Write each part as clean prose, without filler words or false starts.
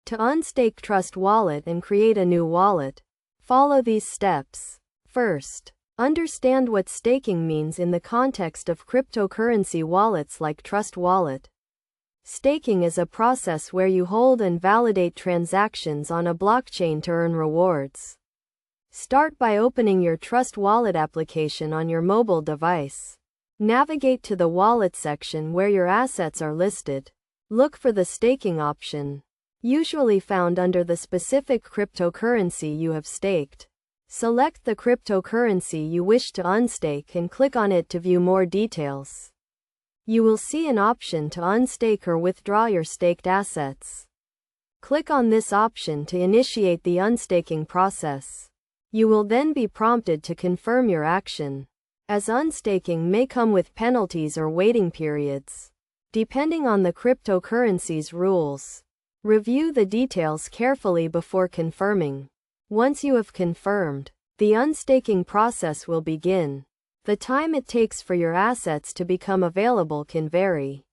To unstake Trust Wallet and create a new wallet, follow these steps. First, understand what staking means in the context of cryptocurrency wallets like Trust Wallet. Staking is a process where you hold and validate transactions on a blockchain to earn rewards. Start by opening your Trust Wallet application on your mobile device. Navigate to the Wallet section where your assets are listed. Look for the staking option, usually found under the specific cryptocurrency you have staked. Select the cryptocurrency you wish to unstake and click on it to view more details. You will see an option to unstake or withdraw your staked assets. Click on this option to initiate the unstaking process. You will then be prompted to confirm your action, as unstaking may come with penalties or waiting periods, depending on the cryptocurrency's rules. Review the details carefully before confirming. Once you have confirmed, the unstaking process will begin. The time it takes for your assets to become available can vary,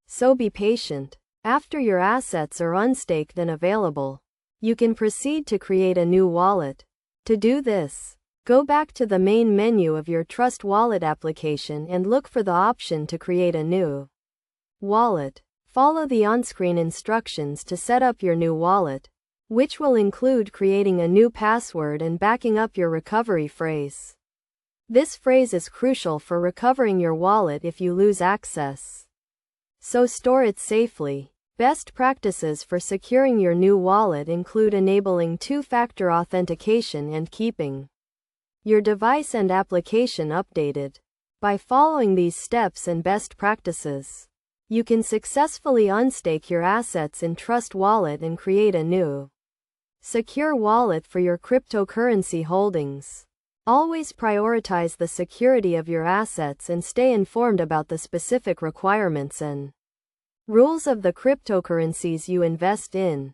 so be patient. After your assets are unstaked and available, you can proceed to create a new wallet. To do this, go back to the main menu of your Trust Wallet application and look for the option to create a new wallet. Follow the on-screen instructions to set up your new wallet, which will include creating a new password and backing up your recovery phrase. This phrase is crucial for recovering your wallet if you lose access, so store it safely. Best practices for securing your new wallet include enabling two-factor authentication and keeping your device and application updated. By following these steps and best practices, you can successfully unstake your assets in Trust Wallet and create a new, secure wallet for your cryptocurrency holdings. Always prioritize the security of your assets and stay informed about the specific requirements and rules of the cryptocurrencies you invest in.